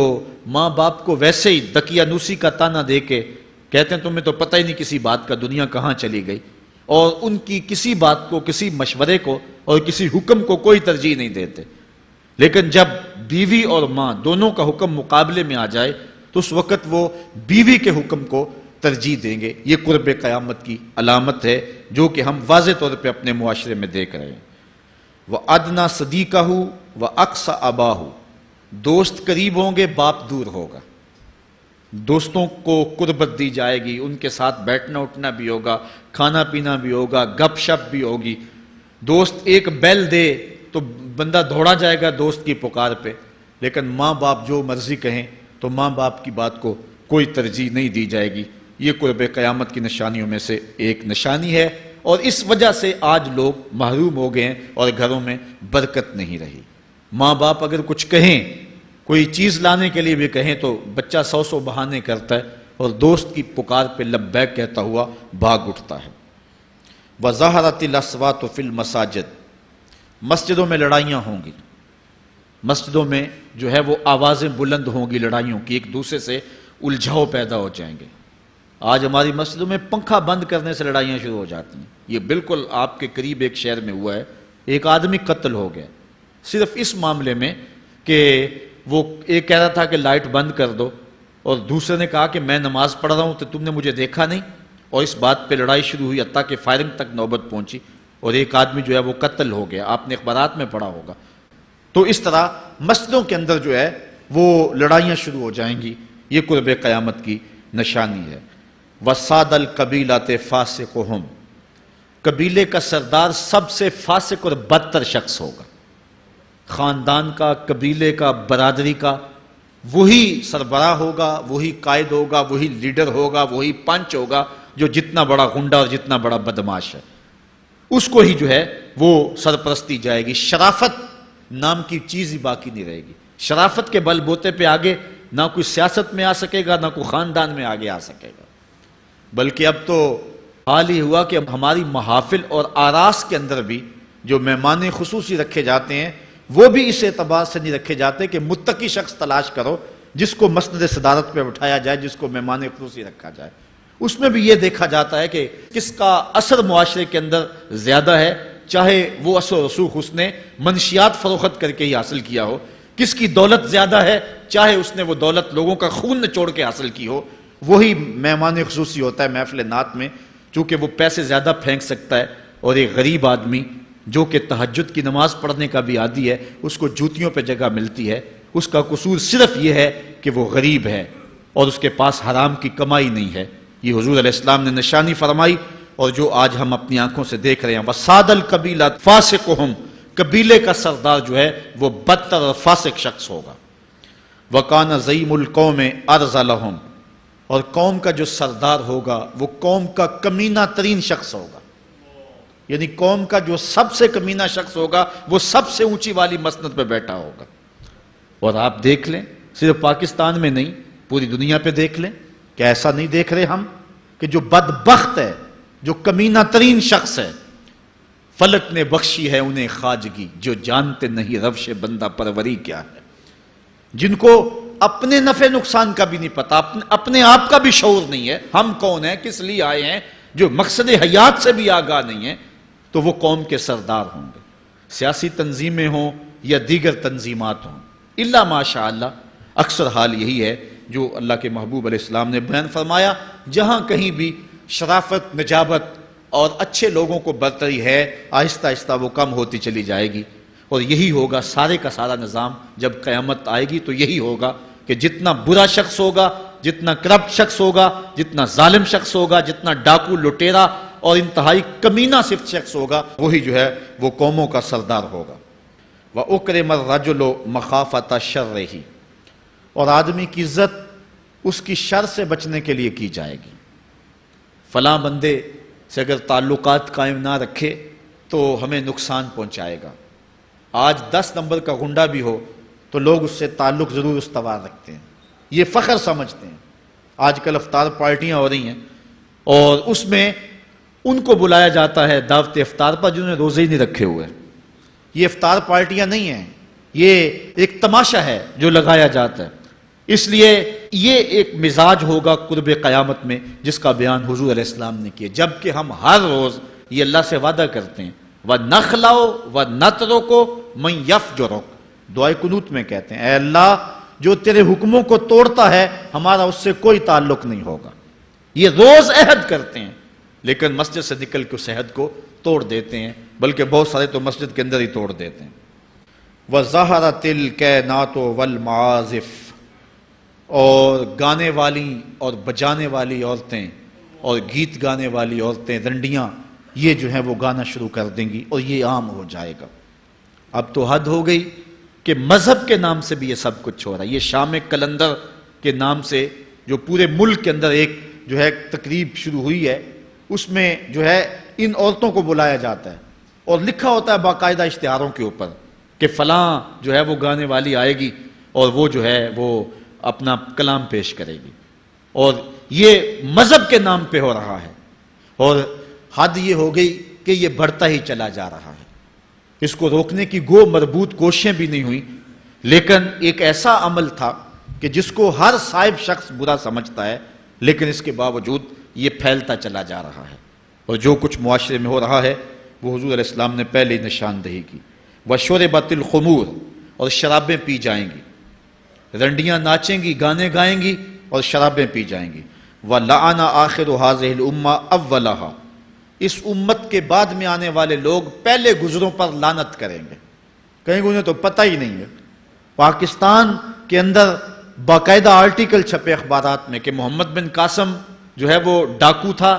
ماں باپ کو ویسے ہی دقیانوسی کا تانا دے کے کہتے ہیں تمہیں تو پتہ ہی نہیں کسی بات کا، دنیا کہاں چلی گئی، اور ان کی کسی بات کو، کسی مشورے کو اور کسی حکم کو کوئی ترجیح نہیں دیتے۔ لیکن جب بیوی اور ماں دونوں کا حکم مقابلے میں آ جائے تو اس وقت وہ بیوی کے حکم کو ترجیح دیں گے۔ یہ قرب قیامت کی علامت ہے جو کہ ہم واضح طور پہ اپنے معاشرے میں دیکھ رہے ہیں۔ وَأَدْنَا صَدِيقَهُ وَأَقْصَى أَبَاهُ، دوست قریب ہوں گے، باپ دور ہوگا۔ دوستوں کو قربت دی جائے گی، ان کے ساتھ بیٹھنا اٹھنا بھی ہوگا، کھانا پینا بھی ہوگا، گپ شپ بھی ہوگی۔ دوست ایک بیل دے تو بندہ دوڑا جائے گا دوست کی پکار پہ، لیکن ماں باپ جو مرضی کہیں تو ماں باپ کی بات کو کوئی ترجیح نہیں دی جائے گی۔ یہ قرب قیامت کی نشانیوں میں سے ایک نشانی ہے، اور اس وجہ سے آج لوگ محروم ہو گئے ہیں اور گھروں میں برکت نہیں رہی۔ ماں باپ اگر کچھ کہیں، کوئی چیز لانے کے لیے بھی کہیں، تو بچہ 100 بہانے کرتا ہے اور دوست کی پکار پہ لبیک کہتا ہوا بھاگ اٹھتا ہے۔ وَظَهَرَتِ الْأَصْوَاتُ فِي الْمَسَاجِدِ، مسجدوں میں لڑائیاں ہوں گی، مسجدوں میں جو ہے وہ آوازیں بلند ہوں گی لڑائیوں کی، ایک دوسرے سے الجھاؤ پیدا ہو جائیں گے۔ آج ہماری مسجدوں میں پنکھا بند کرنے سے لڑائیاں شروع ہو جاتی ہیں۔ یہ بالکل آپ کے قریب ایک شہر میں ہوا ہے، ایک آدمی قتل ہو گیا صرف اس معاملے میں کہ وہ ایک کہہ رہا تھا کہ لائٹ بند کر دو، اور دوسرے نے کہا کہ میں نماز پڑھ رہا ہوں تو تم نے مجھے دیکھا نہیں، اور اس بات پہ لڑائی شروع ہوئی، حتیٰ کہ فائرنگ تک نوبت پہنچی، اور ایک آدمی جو ہے وہ قتل ہو گیا۔ آپ نے اخبارات میں پڑھا ہوگا۔ تو اس طرح مسجدوں کے اندر جو ہے وہ لڑائیاں شروع ہو جائیں گی، یہ قرب قیامت کی نشانی ہے۔ وَسَادَ الْقَبِيلَةِ فَاسِقُهُمْ، قبیلے کا سردار سب سے فاسق اور بدتر شخص ہوگا۔ خاندان کا، قبیلے کا، برادری کا وہی سربراہ ہوگا، وہی قائد ہوگا، وہی لیڈر ہوگا، وہی پنچ ہوگا جو جتنا بڑا غنڈہ اور جتنا بڑا بدماش ہے، اس کو ہی جو ہے وہ سرپرستی جائے گی۔ شرافت نام کی چیز ہی باقی نہیں رہے گی۔ شرافت کے بل بوتے پہ آگے نہ کوئی سیاست میں آ سکے گا، نہ کوئی خاندان میں آگے آ سکے گا، بلکہ اب تو حال ہی ہوا کہ ہماری محافل اور آراس کے اندر بھی جو مہمان خصوصی رکھے جاتے ہیں وہ بھی اس اعتبار سے نہیں رکھے جاتے کہ متقی شخص تلاش کرو جس کو مسند صدارت پہ بٹھایا جائے، جس کو مہمان خصوصی رکھا جائے۔ اس میں بھی یہ دیکھا جاتا ہے کہ کس کا اثر معاشرے کے اندر زیادہ ہے، چاہے وہ اثر و رسوخ اس نے منشیات فروخت کر کے ہی حاصل کیا ہو، کس کی دولت زیادہ ہے، چاہے اس نے وہ دولت لوگوں کا خون نچوڑ کے حاصل کی ہو، وہی مہمان خصوصی ہوتا ہے محفل نعت میں، چونکہ وہ پیسے زیادہ پھینک سکتا ہے۔ اور ایک غریب آدمی جو کہ تہجد کی نماز پڑھنے کا بھی عادی ہے، اس کو جوتیوں پہ جگہ ملتی ہے، اس کا قصور صرف یہ ہے کہ وہ غریب ہے اور اس کے پاس حرام کی کمائی نہیں ہے۔ یہ حضور علیہ السلام نے نشانی فرمائی، اور جو آج ہم اپنی آنکھوں سے دیکھ رہے ہیں۔ وَسَادَ الْقَبِيلَةِ فَاسِقُهُمْ، قبیلے کا سردار جو ہے وہ بدتر اور فاسق شخص ہوگا۔ وَكَانَ زَعِيمُ الْقَوْمِ أَرْذَلَهُمْ، اور قوم کا جو سردار ہوگا وہ قوم کا کمینہ ترین شخص ہوگا، یعنی قوم کا جو سب سے کمینہ شخص ہوگا وہ سب سے اونچی والی مسند پہ بیٹھا ہوگا۔ اور آپ دیکھ لیں، صرف پاکستان میں نہیں پوری دنیا پہ دیکھ لیں کہ ایسا نہیں دیکھ رہے ہم کہ جو بدبخت ہے، جو کمینہ ترین شخص ہے، فلک نے بخشی ہے انہیں خواجگی، جو جانتے نہیں روش بندہ پروری کیا ہے، جن کو اپنے نفع نقصان کا بھی نہیں پتا، اپنے آپ کا بھی شعور نہیں ہے، ہم کون ہیں، کس لیے آئے ہیں، جو مقصد حیات سے بھی آگاہ نہیں ہے، تو وہ قوم کے سردار ہوں گے، سیاسی تنظیمیں ہوں یا دیگر تنظیمات ہوں، الا ماشاء اللہ۔ اکثر حال یہی ہے جو اللہ کے محبوب علیہ السلام نے بیان فرمایا، جہاں کہیں بھی شرافت، نجابت اور اچھے لوگوں کو برتری ہے، آہستہ آہستہ وہ کم ہوتی چلی جائے گی، اور یہی ہوگا سارے کا سارا نظام جب قیامت آئے گی، تو یہی ہوگا کہ جتنا برا شخص ہوگا، جتنا کرپٹ شخص ہوگا، جتنا ظالم شخص ہوگا، جتنا ڈاکو لٹیرا اور انتہائی کمینہ صفت شخص ہوگا، وہی جو ہے وہ قوموں کا سردار ہوگا۔ وَأُكْرِمَ الرَّجُلُ مَخَافَةَ شَرِّهِ، اور آدمی کی عزت اس کی شر سے بچنے کے لیے کی جائے گی۔ فلاں بندے سے اگر تعلقات قائم نہ رکھے تو ہمیں نقصان پہنچائے گا۔ آج 10 نمبر کا غنڈہ بھی ہو تو لوگ اس سے تعلق ضرور استوار رکھتے ہیں، یہ فخر سمجھتے ہیں۔ آج کل افطار پارٹیاں ہو رہی ہیں اور اس میں ان کو بلایا جاتا ہے دعوت افطار پر جنہوں نے روزے ہی نہیں رکھے ہوئے۔ یہ افطار پارٹیاں نہیں ہیں، یہ ایک تماشا ہے جو لگایا جاتا ہے۔ اس لیے یہ ایک مزاج ہوگا قرب قیامت میں جس کا بیان حضور علیہ السلام نے کیا، جبکہ ہم ہر روز یہ اللہ سے وعدہ کرتے ہیں، وَنَخْلَعُ وَنَتْرُكُ مَن يَفْجُرُكَ، دعائے قنوت میں کہتے ہیں، اے اللہ جو تیرے حکموں کو توڑتا ہے ہمارا اس سے کوئی تعلق نہیں ہوگا، یہ روز عہد کرتے ہیں لیکن مسجد سے نکل کے اس عہد کو توڑ دیتے ہیں، بلکہ بہت سارے تو مسجد کے اندر ہی توڑ دیتے ہیں۔ وَظَهَرَتِ الْكَيْنَاتُ وَالْمَعَازِفُ، اور گانے والی اور بجانے والی عورتیں اور گیت گانے والی عورتیں، رنڈیاں، یہ جو ہیں وہ گانا شروع کر دیں گی اور یہ عام ہو جائے گا۔ اب تو حد ہو گئی کہ مذہب کے نام سے بھی یہ سب کچھ ہو رہا ہے۔ یہ شام کلندر کے نام سے جو پورے ملک کے اندر ایک جو ہے تقریب شروع ہوئی ہے، اس میں جو ہے ان عورتوں کو بلایا جاتا ہے اور لکھا ہوتا ہے باقاعدہ اشتہاروں کے اوپر کہ فلاں جو ہے وہ گانے والی آئے گی اور وہ جو ہے وہ اپنا کلام پیش کرے گی، اور یہ مذہب کے نام پہ ہو رہا ہے۔ اور حد یہ ہو گئی کہ یہ بڑھتا ہی چلا جا رہا ہے۔ اس کو روکنے کی گو مربوط کوششیں بھی نہیں ہوئی، لیکن ایک ایسا عمل تھا کہ جس کو ہر صاحب شخص برا سمجھتا ہے، لیکن اس کے باوجود یہ پھیلتا چلا جا رہا ہے، اور جو کچھ معاشرے میں ہو رہا ہے وہ حضور علیہ السلام نے پہلے ہی نشاندہی کی۔ وَشُرِبَتِ الْخُمُورُ، اور شرابیں پی جائیں گی، رنڈیاں ناچیں گی، گانے گائیں گی اور شرابیں پی جائیں گی۔ وَلَعَنَ آخِرُ هَذِهِ الْأُمَّةِ أَوَّلَهَا، اس امت کے بعد میں آنے والے لوگ پہلے گزروں پر لعنت کریں گے، کہیں انہیں تو پتہ ہی نہیں ہے۔ پاکستان کے اندر باقاعدہ آرٹیکل چھپے اخبارات میں کہ محمد بن قاسم جو ہے وہ ڈاکو تھا،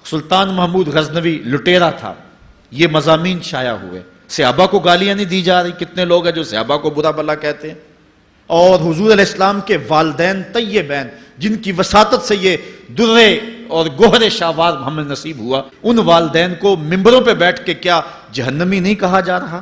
سلطان محمود غزنوی لٹیرا تھا، یہ مضامین شائع ہوئے۔ صحابہ کو گالیاں نہیں دی جا رہی، کتنے لوگ ہیں جو صحابہ کو برا بھلا کہتے ہیں، اور حضور علیہ السلام کے والدین طیبین جن کی وساطت سے یہ درے اور گوہر شاہوار ہمیں نصیب ہوا، ان والدین کو ممبروں پہ بیٹھ کے کیا جہنمی نہیں کہا جا رہا؟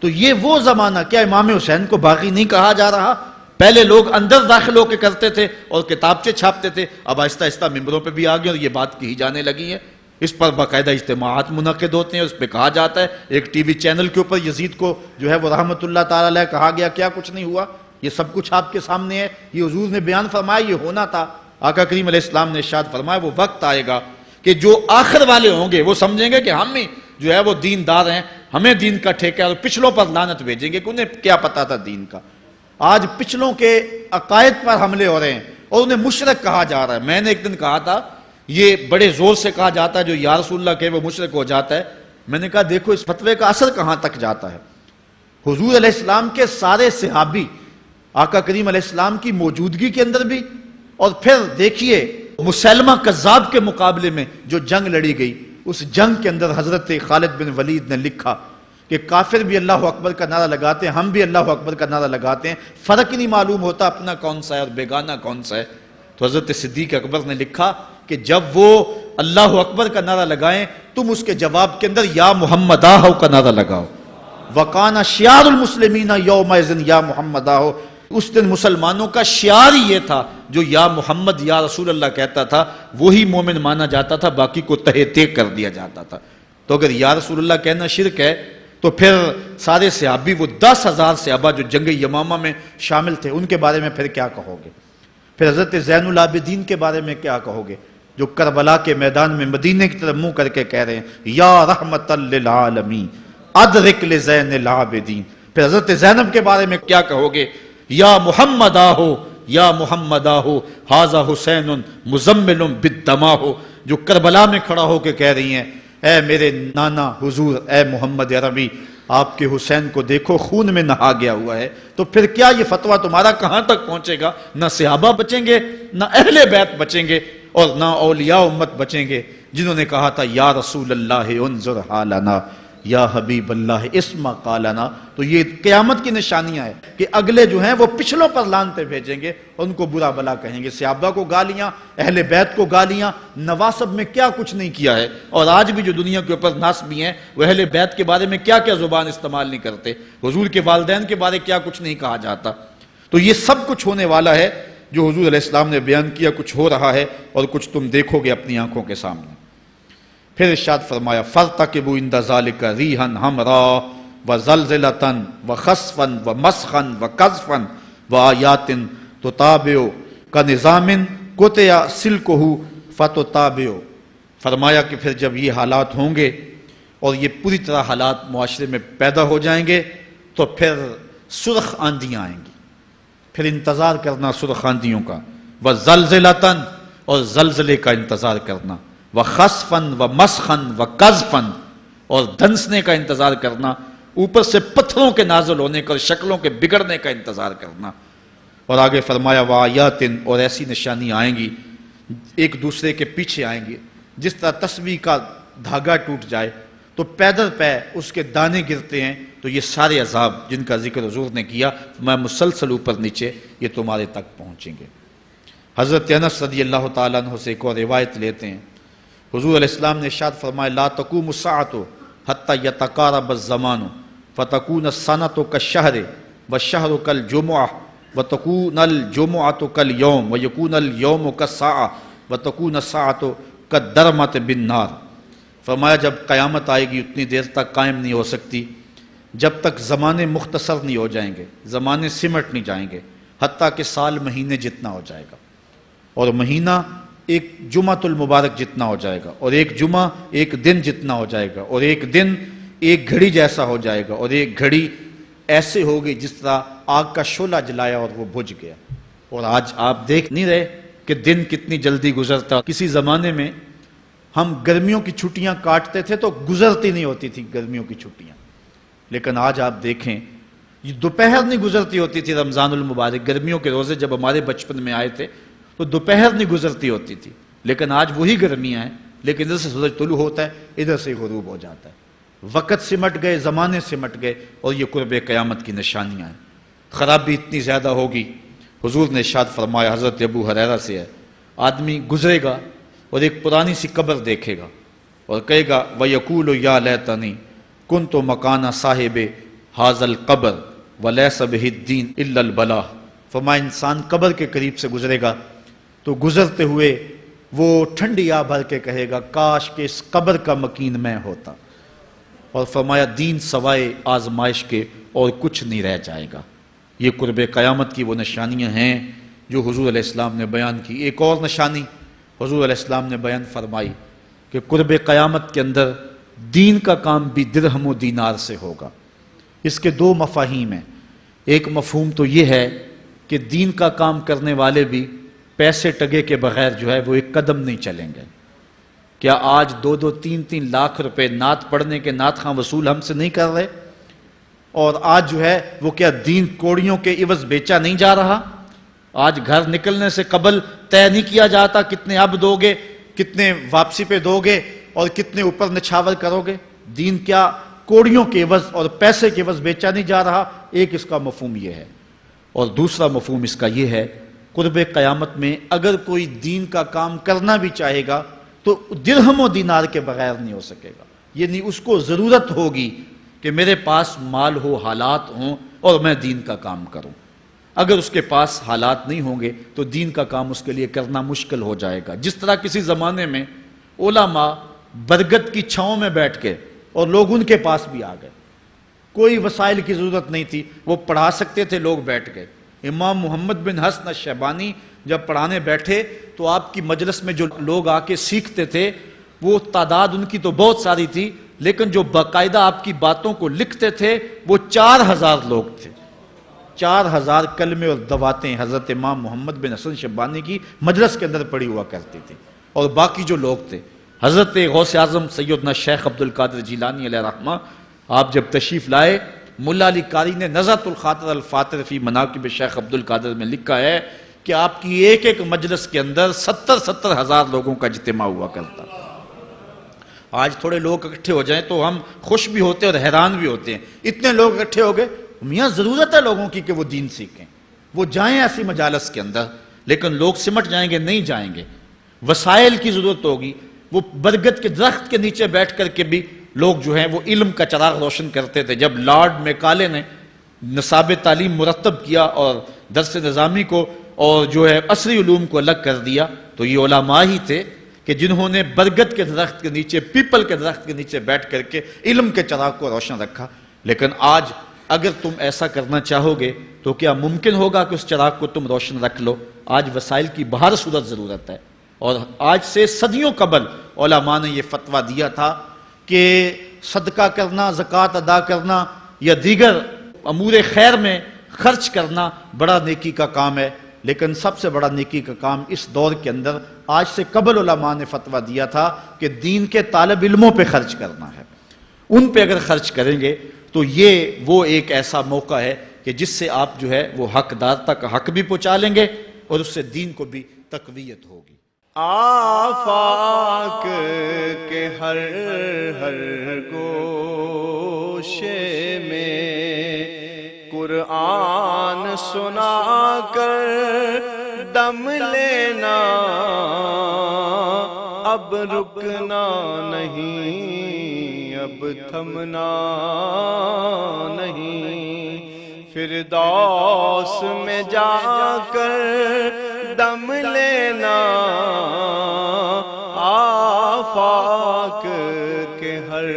تو یہ وہ زمانہ، کیا امام حسین کو باغی نہیں کہا جا رہا؟ پہلے لوگ اندر داخل ہو کے کرتے تھے اور کتابچے چھاپتے تھے، اب آہستہ آہستہ ممبروں پہ بھی آ گئے اور یہ بات کہی جانے لگی ہے۔ اس پر باقاعدہ اجتماعات منعقد ہوتے ہیں، اس پہ کہا جاتا ہے۔ ایک ٹی وی چینل کے اوپر یزید کو جو ہے وہ رحمت اللہ تعالی علیہ کہا گیا، کیا کچھ نہیں ہوا، یہ سب کچھ آپ کے سامنے ہے، یہ حضور نے بیان فرمایا، یہ ہونا تھا۔ آقا کریم علیہ السلام نے ارشاد فرمایا وہ وقت آئے گا کہ جو آخر والے ہوں گے وہ سمجھیں گے کہ ہم ہی جو ہے وہ دیندار ہیں، ہمیں دین کا ٹھیکہ ہے، اور پچھلوں پر لعنت بھیجیں گے کہ انہیں کیا پتا تھا دین کا۔ آج پچھلوں کے عقائد پر حملے ہو رہے ہیں اور انہیں مشرک کہا جا رہا ہے۔ میں نے ایک دن کہا تھا یہ بڑے زور سے کہا جاتا ہے جو یا رسول اللہ کہے وہ مشرک ہو جاتا ہے۔ میں نے کہا دیکھو اس فتوے کا اثر کہاں تک جاتا ہے۔ حضور علیہ السلام کے سارے صحابی آقا کریم علیہ السلام کی موجودگی کے اندر بھی، اور پھر دیکھیے مسلمہ کذاب کے مقابلے میں جو جنگ لڑی گئی، اس جنگ کے اندر حضرت خالد بن ولید نے لکھا کہ کافر بھی اللہ اکبر کا نعرہ لگاتے ہیں، ہم بھی اللہ اکبر کا نعرہ لگاتے ہیں، فرق ہی نہیں معلوم ہوتا اپنا کون سا ہے اور بیگانہ کون سا ہے۔ تو حضرت صدیق اکبر نے لکھا کہ جب وہ اللہ اکبر کا نعرہ لگائیں تم اس کے جواب کے اندر یا محمد آہو کا نعرہ لگاؤ۔ وَقَانَ شِعَارُ الْمُسْلِمِينَ يَوْمَئِذٍ یا محمد آہو، اس دن مسلمانوں کا شعار ہی یہ تھا، جو یا محمد یا رسول اللہ کہتا تھا وہی مومن مانا جاتا تھا، باقی کو تہے تیگ کر دیا جاتا تھا۔ تو اگر یا رسول اللہ کہنا شرک ہے تو پھر سارے صحابی، وہ 10,000 صحابہ جو جنگ یمامہ میں شامل تھے، ان کے بارے میں پھر کیا کہو گے؟ پھر حضرت زین العابدین کے بارے میں کیا کہو گے جو کربلا کے میدان میں مدینے کی طرف منہ کر کے کہہ رہے ہیں یا رحمت للعالمین ادرک لزین العابدین؟ پھر حضرت زینب کے بارے میں کیا کہو گے؟ یا محمد آہو یا محمد آہو ھذا حسین مزمل بالدماء، جو کربلا میں کھڑا ہو کے کہہ رہی ہیں اے میرے نانا حضور، اے محمد عربی، آپ کے حسین کو دیکھو خون میں نہا گیا ہوا ہے۔ تو پھر کیا یہ فتویٰ تمہارا کہاں تک پہنچے گا؟ نہ صحابہ بچیں گے، نہ اہل بیت بچیں گے، اور نہ اولیاء امت بچیں گے، جنہوں نے کہا تھا یا رسول اللہ انظر حالنا یا حبیب اللہ اسمع قالنا۔ تو یہ قیامت کی نشانیاں ہیں کہ اگلے جو ہیں وہ پچھلوں پر لعنتیں بھیجیں گے، ان کو برا بلا کہیں گے، صحابہ کو گالیاں، اہل بیت کو گالیاں، نواسب میں کیا کچھ نہیں کیا ہے۔ اور آج بھی جو دنیا کے اوپر ناسبی ہیں وہ اہل بیت کے بارے میں کیا کیا زبان استعمال نہیں کرتے، حضور کے والدین کے بارے کیا کچھ نہیں کہا جاتا۔ تو یہ سب کچھ ہونے والا ہے جو حضور علیہ السلام نے بیان کیا، کچھ ہو رہا ہے اور کچھ تم دیکھو گے اپنی آنکھوں کے سامنے۔ پھر ارشاد فرمایا فَارْتَقِبُوا عِنْدَ ذَلِكَ رِيحًا حَمْرَاءَ وَزَلْزَلَةً وَخَسْفًا وَمَسْخًا وَقَذْفًا وَآيَاتٍ تُتَابِعُ كَنِظَامٍ قُطِعَ سِلْكُهُ فَتُتَابِعُ۔ فرمایا کہ پھر جب یہ حالات ہوں گے اور یہ پوری طرح حالات معاشرے میں پیدا ہو جائیں گے تو پھر سرخ آندیاں آئیں گی، پھر انتظار کرنا سرخ آندیوں کا۔ وَزَلْزَلَةً، اور زلزلے کا انتظار کرنا، وخسفن ومسخن وقذفن، اور دھنسنے کا انتظار کرنا، اوپر سے پتھروں کے نازل ہونے کا اور شکلوں کے بگڑنے کا انتظار کرنا۔ اور آگے فرمایا وآیاتن، اور ایسی نشانی آئیں گی ایک دوسرے کے پیچھے آئیں گی، جس طرح تسبیح کا دھاگا ٹوٹ جائے تو پیدل پہ اس کے دانے گرتے ہیں، تو یہ سارے عذاب جن کا ذکر حضور نے کیا میں مسلسل اوپر نیچے یہ تمہارے تک پہنچیں گے۔ حضرت انس رضی اللہ تعالیٰ عنہ سے ایک اور روایت لیتے ہیں، حضور علیہ السلام نے ارشاد فرمایا لا تقوم الساعۃ حتی یتقارب الزمان فتکون السنۃ کالشہر والشہر کالجمعہ وتکون الجمعۃ کالیوم ویکون الیوم کالساعہ وتکون الساعۃ کالدرمۃ بالنار۔ فرمایا جب قیامت آئے گی اتنی دیر تک قائم نہیں ہو سکتی جب تک زمانے مختصر نہیں ہو جائیں گے، زمانے سمٹ نہیں جائیں گے، حتیٰ کہ سال مہینے جتنا ہو جائے گا، اور مہینہ ایک جمعۃ المبارک جتنا ہو جائے گا، اور ایک جمعہ ایک دن جتنا ہو جائے گا، اور ایک دن ایک گھڑی جیسا ہو جائے گا، اور ایک گھڑی ایسے ہوگی جس طرح آگ کا شعلہ جلایا اور وہ بجھ گیا۔ اور آج آپ دیکھ نہیں رہے کہ دن کتنی جلدی گزرتا۔ کسی زمانے میں ہم گرمیوں کی چھٹیاں کاٹتے تھے تو گزرتی نہیں ہوتی تھی گرمیوں کی چھٹیاں، لیکن آج آپ دیکھیں یہ دوپہر نہیں گزرتی ہوتی تھی رمضان المبارک، گرمیوں کے روزے جب ہمارے بچپن میں آئے تھے تو دوپہر نہیں گزرتی ہوتی تھی، لیکن آج وہی گرمیاں ہیں، لیکن ادھر سے سورج طلوع ہوتا ہے ادھر سے غروب ہو جاتا ہے۔ وقت سمٹ گئے، زمانے سمٹ گئے، اور یہ قرب قیامت کی نشانیاں ہیں۔ خرابی اتنی زیادہ ہوگی، حضور نے ارشاد فرمایا حضرت ابو ہریرہ سے ہے، آدمی گزرے گا اور ایک پرانی سی قبر دیکھے گا اور کہے گا وَيَقُولُ يَا لَيْتَنِي كُنْتُ مَكَانَ صَاحِبِ هَذَا الْقَبْرِ وَلَيْسَ بِهِ الدِّينُ إِلَّا الْبَلَاءُ۔ فرمایا انسان قبر کے قریب سے گزرے گا تو گزرتے ہوئے وہ ٹھنڈی آہ بھر کے کہے گا کاش کہ اس قبر کا مکین میں ہوتا، اور فرمایا دین سوائے آزمائش کے اور کچھ نہیں رہ جائے گا۔ یہ قرب قیامت کی وہ نشانیاں ہیں جو حضور علیہ السلام نے بیان کی۔ ایک اور نشانی حضور علیہ السلام نے بیان فرمائی کہ قرب قیامت کے اندر دین کا کام بھی درہم و دینار سے ہوگا۔ اس کے دو مفاہیم ہیں، ایک مفہوم تو یہ ہے کہ دین کا کام کرنے والے بھی پیسے ٹگے کے بغیر جو ہے وہ ایک قدم نہیں چلیں گے۔ کیا آج 2-3 لاکھ روپے نعت پڑھنے کے نعت خواں وصول ہم سے نہیں کر رہے؟ اور آج جو ہے وہ کیا دین کوڑیوں کے عوض بیچا نہیں جا رہا؟ آج گھر نکلنے سے قبل طے نہیں کیا جاتا کتنے اب دو گے، کتنے واپسی پہ دو گے، اور کتنے اوپر نچھاور کرو گے؟ دین کیا کوڑیوں کے عوض اور پیسے کے عوض بیچا نہیں جا رہا؟ ایک اس کا مفہوم یہ ہے، اور دوسرا مفہوم اس کا یہ ہے قرب قیامت میں اگر کوئی دین کا کام کرنا بھی چاہے گا تو درہم و دینار کے بغیر نہیں ہو سکے گا، یعنی اس کو ضرورت ہوگی کہ میرے پاس مال ہو، حالات ہوں اور میں دین کا کام کروں۔ اگر اس کے پاس حالات نہیں ہوں گے تو دین کا کام اس کے لیے کرنا مشکل ہو جائے گا۔ جس طرح کسی زمانے میں علماء برگد کی چھاؤں میں بیٹھ کے اور لوگ ان کے پاس بھی آ گئے، کوئی وسائل کی ضرورت نہیں تھی، وہ پڑھا سکتے تھے، لوگ بیٹھ گئے۔ امام محمد بن حسن الشیبانی جب پڑھانے بیٹھے تو آپ کی مجلس میں جو لوگ آ کے سیکھتے تھے وہ تعداد ان کی تو بہت ساری تھی، لیکن جو باقاعدہ آپ کی باتوں کو لکھتے تھے وہ 4000 لوگ تھے۔ 4000 کلمے اور دواتیں حضرت امام محمد بن حسن شیبانی کی مجلس کے اندر پڑھی ہوا کرتی تھی، اور باقی جو لوگ تھے حضرت غوث اعظم سیدنا شیخ عبد القادر جیلانی علیہ رحمہ، آپ جب تشریف لائے ملا علی قاری نے نزہۃ الخاطر الفاتر فی مناقب شیخ عبد القادر میں لکھا ہے کہ آپ کی ایک ایک مجلس کے اندر 70 ہزار لوگوں کا اجتماع ہوا کرتا۔ آج تھوڑے لوگ اکٹھے ہو جائیں تو ہم خوش بھی ہوتے ہیں اور حیران بھی ہوتے ہیں، اتنے لوگ اکٹھے ہو گئے۔ میاں ضرورت ہے لوگوں کی کہ وہ دین سیکھیں، وہ جائیں ایسی مجالس کے اندر، لیکن لوگ سمٹ جائیں گے، نہیں جائیں گے۔ وسائل کی ضرورت ہوگی، وہ برگد کے درخت کے نیچے بیٹھ کر کے بھی لوگ جو ہیں وہ علم کا چراغ روشن کرتے تھے۔ جب لارڈ میکالے نے نصاب تعلیم مرتب کیا اور درس نظامی کو اور جو ہے عصری علوم کو الگ کر دیا، تو یہ علماء ہی تھے کہ جنہوں نے برگد کے درخت کے نیچے، پیپل کے درخت کے نیچے بیٹھ کر کے علم کے چراغ کو روشن رکھا۔ لیکن آج اگر تم ایسا کرنا چاہو گے تو کیا ممکن ہوگا کہ اس چراغ کو تم روشن رکھ لو؟ آج وسائل کی بہر صورت ضرورت ہے، اور آج سے صدیوں قبل علماء نے یہ فتویٰ دیا تھا کہ صدقہ کرنا، زکوٰۃ ادا کرنا یا دیگر امور خیر میں خرچ کرنا بڑا نیکی کا کام ہے، لیکن سب سے بڑا نیکی کا کام اس دور کے اندر آج سے قبل علماء نے فتویٰ دیا تھا کہ دین کے طالب علموں پہ خرچ کرنا ہے. ان پہ اگر خرچ کریں گے تو یہ وہ ایک ایسا موقع ہے کہ جس سے آپ جو ہے وہ حقدار تک حق بھی پہنچا لیں گے اور اس سے دین کو بھی تقویت ہوگی. آفاق کے ہر ہر گوشے میں قرآن سنا کر دم لینا، اب رکنا نہیں، اب تھمنا نہیں، فردوس میں جا کر دم لینا. آفاق کے ہر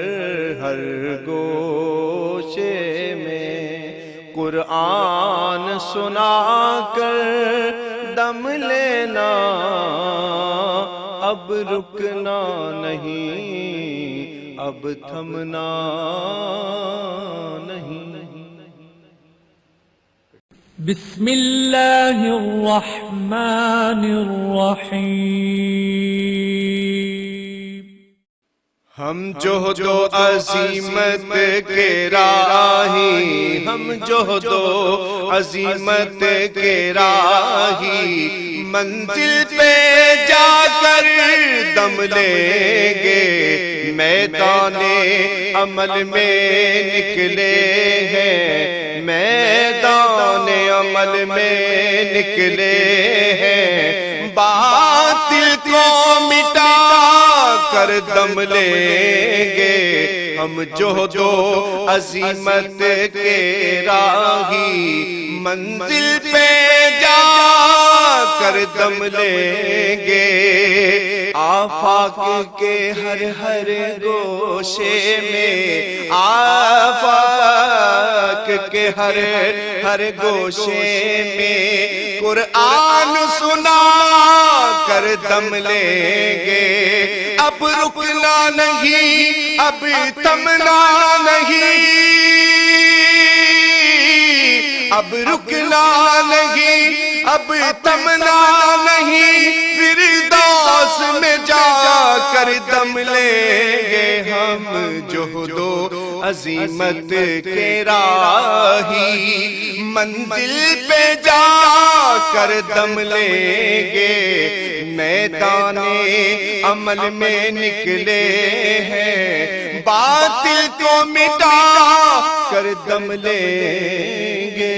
ہر گوشے میں قرآن سنا کر دم لینا، اب رکنا نہیں، اب تھمنا نہیں. بسم اللہ الرحمن الرحیم. ہم جہد و عظیمت کے راہی، ہم جہد و عظیمت کے راہی، منزل پہ جا کر دم لیں گے، میدان عمل میں نکلے ہیں، میدان عمل میں نکلے ہیں، باطل کو مٹا کر دم لیں گے. ہم جہد و عظیمت کے راہی، منزل پہ جا کر دم لیں گے. آفاق کے ہر ہر گوشے میں، آفاق کے ہر ہر گوشے میں قرآن سنا کر دم لیں گے. اب رکنا نہیں، اب تھمنا نہیں، اب رکنا نہیں، اب تھمنا نہیں، فردوس میں جا کر دم لیں گے. ہم جہد و عظیمت کے راہی، منزل پہ جا کر دم لیں گے، میدان عمل میں نکلے ہیں، باطل کو مٹا کر دم لیں گے.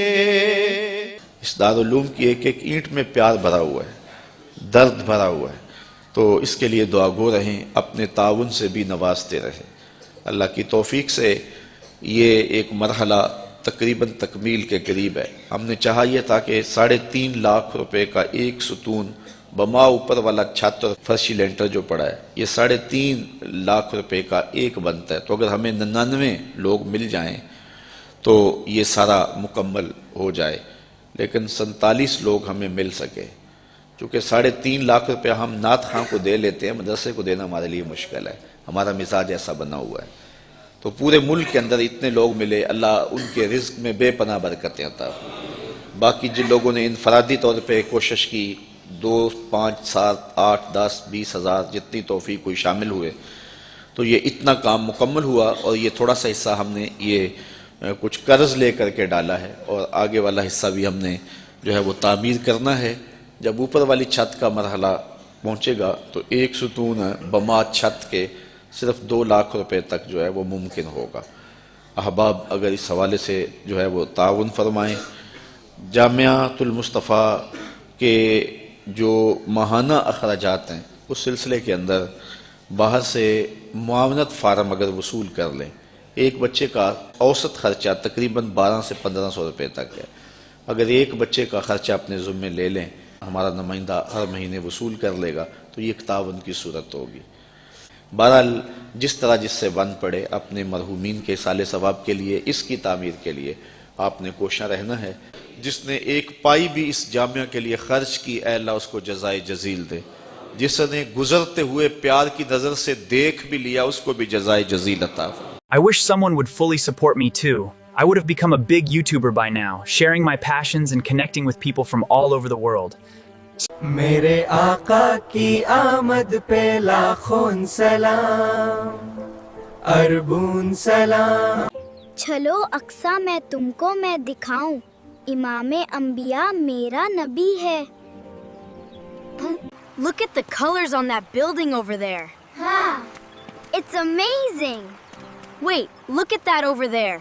اس دارالعلوم کی ایک ایک اینٹ میں پیار بھرا ہوا ہے، درد بھرا ہوا ہے، تو اس کے لیے دعا گو رہیں، اپنے تعاون سے بھی نوازتے رہیں. اللہ کی توفیق سے یہ ایک مرحلہ تقریباً تکمیل کے قریب ہے. ہم نے چاہا یہ تھا کہ 3.5 لاکھ روپے کا ایک ستون بما اوپر والا چھت اور فرشی لینٹر جو پڑا ہے، یہ 3.5 لاکھ روپے کا ایک بنتا ہے. تو اگر ہمیں 99 لوگ مل جائیں تو یہ سارا مکمل ہو جائے، لیکن 47 لوگ ہمیں مل سکے. چونکہ 3.5 لاکھ روپے ہم نعت خاں کو دے لیتے ہیں، مدرسے کو دینا ہمارے لیے مشکل ہے، ہمارا مزاج ایسا بنا ہوا ہے. تو پورے ملک کے اندر اتنے لوگ ملے، اللہ ان کے رزق میں بے پناہ برکتیں عطا. باقی جن لوگوں نے انفرادی طور پہ کوشش کی، 2، 5، 7، 8، 10، 20 ہزار جتنی توفیق کوئی شامل ہوئے، تو یہ اتنا کام مکمل ہوا. اور یہ تھوڑا سا حصہ ہم نے یہ کچھ قرض لے کر کے ڈالا ہے، اور آگے والا حصہ بھی ہم نے جو ہے وہ تعمیر کرنا ہے. جب اوپر والی چھت کا مرحلہ پہنچے گا تو ایک ستون بما چھت کے صرف 2 لاکھ روپے تک جو ہے وہ ممکن ہوگا. احباب اگر اس حوالے سے جو ہے وہ تعاون فرمائیں. جامعۃ المصطفیٰ کے جو ماہانہ اخراجات ہیں اس سلسلے کے اندر باہر سے معاونت فارم اگر وصول کر لیں، ایک بچے کا اوسط خرچہ تقریباً 1200 سے 1500 روپے تک ہے. اگر ایک بچے کا خرچہ اپنے ذمے لے لیں، ہمارا نمائندہ ہر مہینے وصول کر لے گا، تو یہ ایک تعاون کی صورت ہوگی. بہرحال جس طرح جس سے بن پڑے، اپنے مرحومین کے اصالِ ثواب کے لیے، اس کی تعمیر کے لیے آپ نے کوشاں رہنا ہے. جس نے ایک پائی بھی اس جامعہ کے لیے خرچ کی، اے اللہ اس کو جزائے جزیل دے. جس نے گزرتے ہوئے پیار کی نظر سے دیکھ بھی لیا، اس کو بھی جزائے جزیل عطا. I wish someone would fully support me too. I would have become a big YouTuber by now, sharing my passions and connecting with people from all over the world. میرے آقا کی آمد پہ لاکھوں سلام اربون سلام. چلو اقصا میں تم کو میں دکھاؤں امام انبیاء میرا نبی ہے. Look at the colors on that building over there. It's amazing. Wait, look at that over there.